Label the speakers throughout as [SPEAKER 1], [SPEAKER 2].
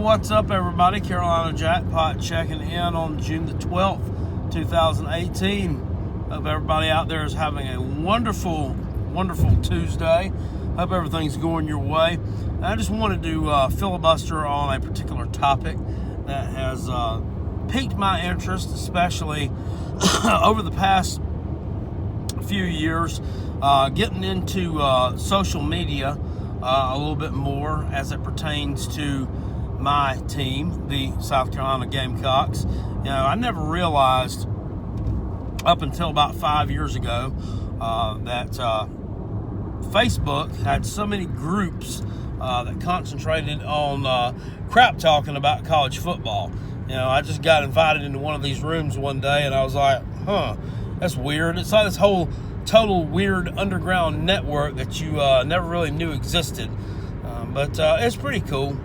[SPEAKER 1] What's up, everybody? Carolina Jackpot checking in on June the 12th, 2018. Hope everybody out there is having a wonderful, wonderful Tuesday. Hope everything's going your way. I just wanted to filibuster on a particular topic that has piqued my interest, especially over the past few years, getting into social media a little bit more as it pertains to my team, the South Carolina Gamecocks. You know, I never realized up until about 5 years ago that Facebook had so many groups that concentrated on crap talking about college football. You know, I just got invited into one of these rooms one day and I was like, that's weird. It's like this whole total weird underground network that you never really knew existed. But it's pretty cool.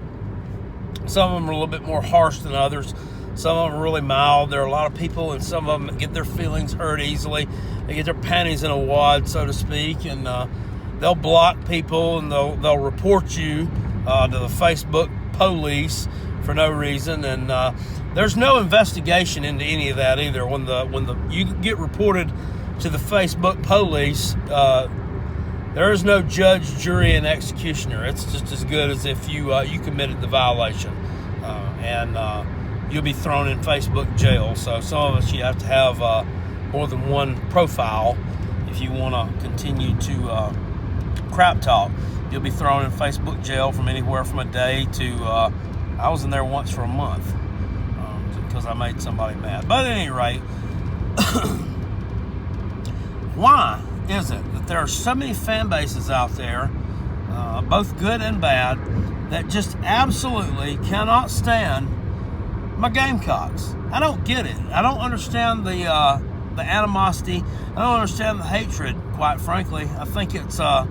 [SPEAKER 1] Some of them are a little bit more harsh than others. Some of them are really mild. There are a lot of people, and some of them that get their feelings hurt easily. They get their panties in a wad, so to speak, and they'll block people and they'll report you to the Facebook police for no reason. And there's no investigation into any of that either. When you get reported to the Facebook police, there is no judge, jury, and executioner. It's just as good as if you committed the violation, and you'll be thrown in Facebook jail. So some of us, you have to have more than one profile if you want to continue to crap talk. You'll be thrown in Facebook jail from anywhere from a day to I was in there once for a month because I made somebody mad. But at any rate, why is it that there are so many fan bases out there, both good and bad, that just absolutely cannot stand my Gamecocks? I don't get it. I don't understand the animosity. I don't understand the hatred, quite frankly. I think it's kind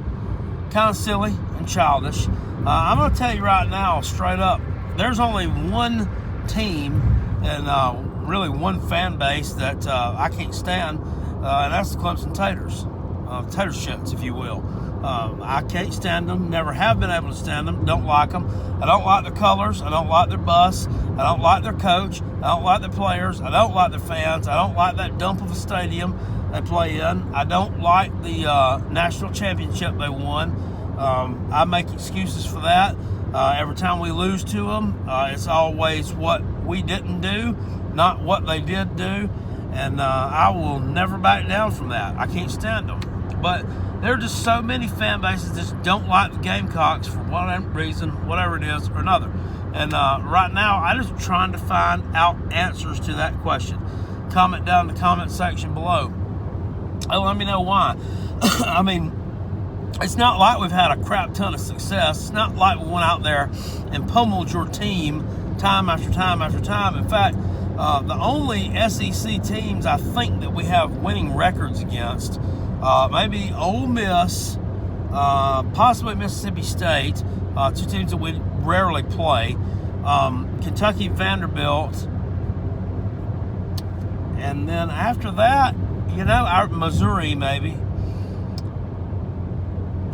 [SPEAKER 1] of silly and childish. I'm going to tell you right now, straight up, there's only one team and really one fan base that I can't stand, and that's the Clemson Taters. Tater shits, if you will. I can't stand them, never have been able to stand them, don't like them. I don't like their colors, I don't like their bus, I don't like their coach, I don't like their players, I don't like their fans, I don't like that dump of a stadium they play in, I don't like the national championship they won. I make excuses for that. Every time we lose to them, it's always what we didn't do, not what they did do, and I will never back down from that. I can't stand them. But there are just so many fan bases that just don't like the Gamecocks for whatever reason, whatever it is, or another. And right now, I'm just trying to find out answers to that question. Comment down in the comment section below. Let me know why. I mean, it's not like we've had a crap ton of success. It's not like we went out there and pummeled your team time after time after time. In fact, the only SEC teams I think that we have winning records against, maybe Ole Miss, possibly Mississippi State, two teams that we rarely play, Kentucky, Vanderbilt, and then after that, you know, our Missouri maybe.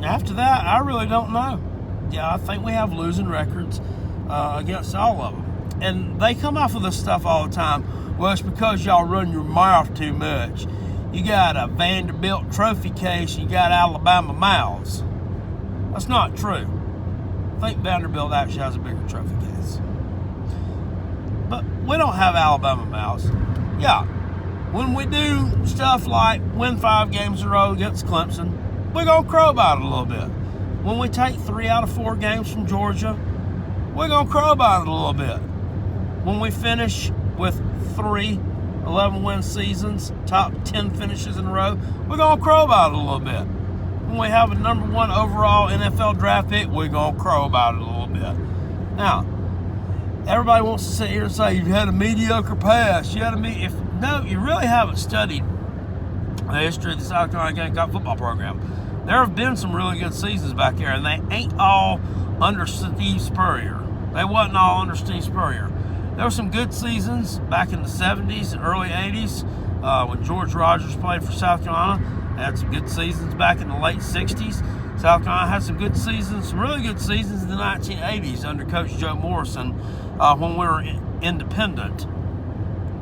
[SPEAKER 1] After that, I really don't know. Yeah, I think we have losing records against all of them. And they come off of this stuff all the time. Well, it's because y'all run your mouth too much. You got a Vanderbilt trophy case, you got Alabama mouths. That's not true. I think Vanderbilt actually has a bigger trophy case. But we don't have Alabama mouths. Yeah, when we do stuff like win 5 games in a row against Clemson, we're going to crow about it a little bit. When we take 3 out of 4 games from Georgia, we're going to crow about it a little bit. When we finish with 3 11-win seasons, top 10 finishes in a row, we're going to crow about it a little bit. When we have a number 1 overall NFL draft pick, we're going to crow about it a little bit. Now, everybody wants to sit here and say, you've had a mediocre past. No, you really haven't studied the history of the South Carolina Gamecock football program. There have been some really good seasons back there, and they ain't all under Steve Spurrier. They wasn't all under Steve Spurrier. There were some good seasons back in the 70s and early 80s when George Rogers played for South Carolina. They had some good seasons back in the late 60s. South Carolina had some good seasons, some really good seasons in the 1980s under Coach Joe Morrison when we were independent.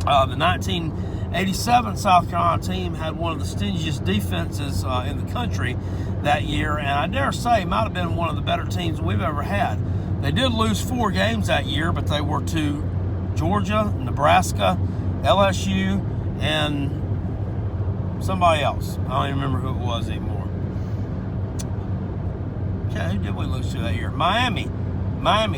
[SPEAKER 1] The 1987 South Carolina team had one of the stingiest defenses in the country that year, and I dare say might have been one of the better teams we've ever had. They did lose 4 games that year, but they were to Georgia, Nebraska, LSU, and somebody else. I don't even remember who it was anymore. Okay, who did we lose to that year? Miami,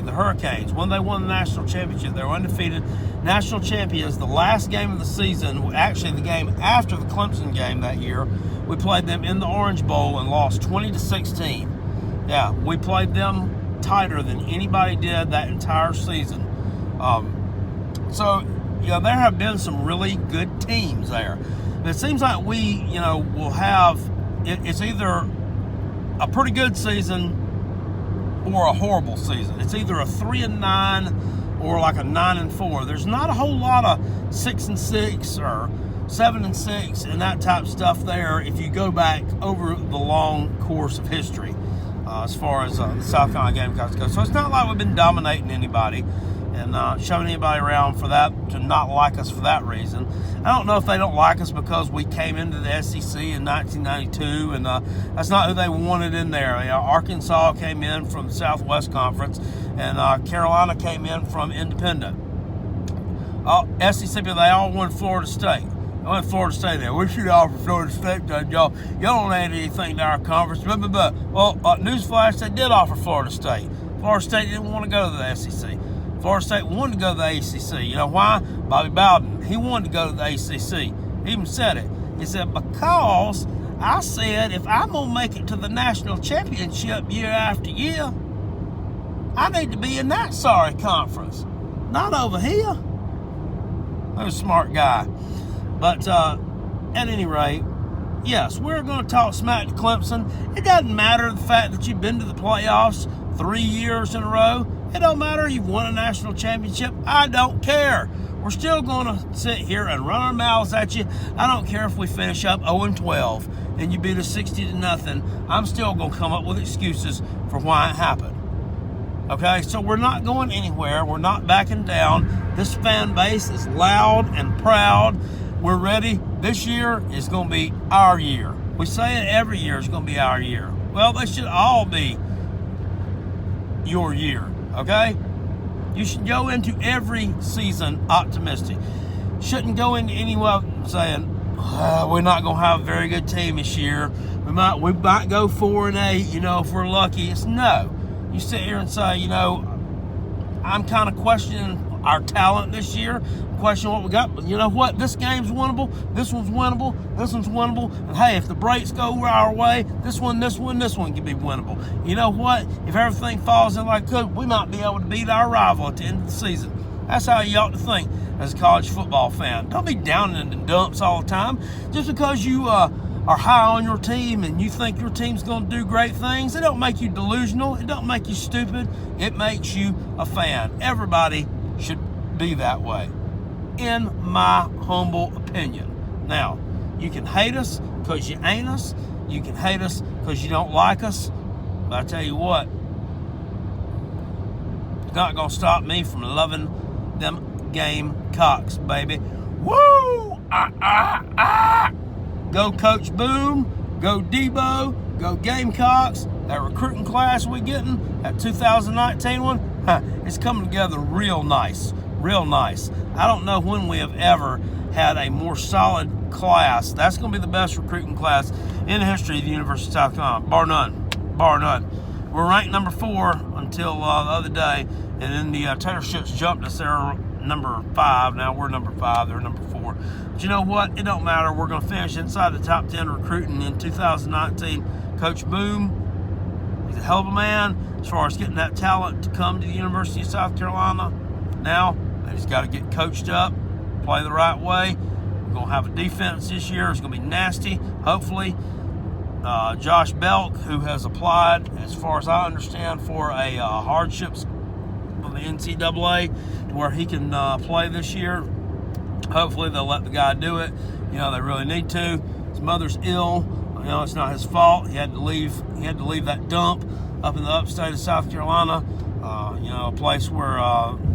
[SPEAKER 1] the Hurricanes. When they won the national championship, they were undefeated national champions. The last game of the season, actually the game after the Clemson game that year, we played them in the Orange Bowl and lost 20-16. Yeah, we played them tighter than anybody did that entire season. So, there have been some really good teams there. But it seems like we, will have, it's either a pretty good season or a horrible season. It's either a 3-9 or like a 9-4. There's not a whole lot of 6-6 or 7-6 and that type of stuff there if you go back over the long course of history as far as the South Carolina Gamecocks go. So it's not like we've been dominating anybody and showing anybody around for that to not like us for that reason. I don't know if they don't like us because we came into the SEC in 1992, and that's not who they wanted in there. Arkansas came in from the Southwest Conference, and Carolina came in from Independent. SEC, they all wanted Florida State. I went to Florida State there. We should offer Florida State to y'all. Y'all don't add anything to our conference. Well, newsflash, they did offer Florida State. Florida State didn't want to go to the SEC. Florida State wanted to go to the ACC. You know why? Bobby Bowden, he wanted to go to the ACC. He even said it. He said, because I said if I'm going to make it to the national championship year after year, I need to be in that sorry conference, not over here. He's a smart guy. But at any rate, yes, we're going to talk smack to Clemson. It doesn't matter the fact that you've been to the playoffs 3 years in a row. It don't matter. You've won a national championship. I don't care. We're still going to sit here and run our mouths at you. I don't care if we finish up 0-12 and you beat us 60-0. I'm still going to come up with excuses for why it happened. Okay, so we're not going anywhere. We're not backing down. This fan base is loud and proud. We're ready. This year is going to be our year. We say it every year is going to be our year. Well, they should all be your year. Okay? You should go into every season optimistic. Shouldn't go into anyone saying, we're not going to have a very good team this year. We might go 4-8, if we're lucky. It's no. You sit here and say, I'm kind of questioning our talent this year, questioning what we got. But you know what? This game's winnable. This one's winnable. This one's winnable. And hey, if the breaks go our way, this one can be winnable. You know what? If everything falls in like good, we might be able to beat our rival at the end of the season. That's how you ought to think as a college football fan. Don't be down in the dumps all the time. Just because you are high on your team and you think your team's going to do great things, it don't make you delusional. It don't make you stupid. It makes you a fan. Everybody should be that way, in my humble opinion. Now, you can hate us because you ain't us. You can hate us because you don't like us. But I tell you what, it's not going to stop me from loving them Gamecocks, baby. Woo! Go Coach Boom. Go Debo. Go Gamecocks. That recruiting class we're getting, that 2019 one, it's coming together real nice. Real nice. I don't know when we have ever had a more solid class. That's going to be the best recruiting class in the history of the University of South Carolina, bar none. Bar none. We're ranked number 4 until the other day, and then the Tater Shits jumped us. They're number 5. Now we're number 5. They're number 4. But you know what? It don't matter. We're going to finish inside the top 10 recruiting in 2019. Coach Boom, he's a hell of a man as far as getting that talent to come to the University of South Carolina. Now, they just got to get coached up, play the right way. We're going to have a defense this year. It's going to be nasty. Hopefully, Josh Belk, who has applied, as far as I understand, for a hardships from the NCAA to where he can play this year. Hopefully, they'll let the guy do it. They really need to. His mother's ill. You know, it's not his fault. He had to leave. He had to leave that dump up in the upstate of South Carolina. You know, a place where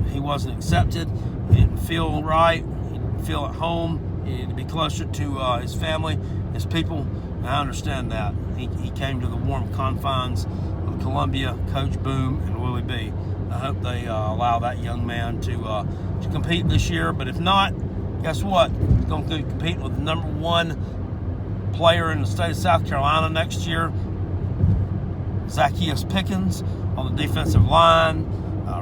[SPEAKER 1] he wasn't accepted. He didn't feel right. He didn't feel at home. He needed to be closer to his family, his people. And I understand that. He came to the warm confines of Columbia, Coach Boom, and Willie B. I hope they allow that young man to compete this year. But if not, guess what? He's going to compete with the #1 player in the state of South Carolina next year, Zacchaeus Pickens on the defensive line,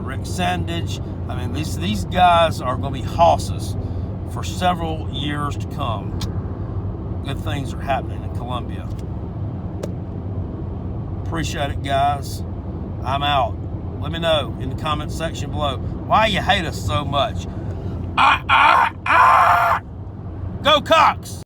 [SPEAKER 1] Rick Sandage. I mean, these guys are going to be hosses for several years to come. Good things are happening in Columbia. Appreciate it, guys. I'm out. Let me know in the comment section below why you hate us so much. Go Cox!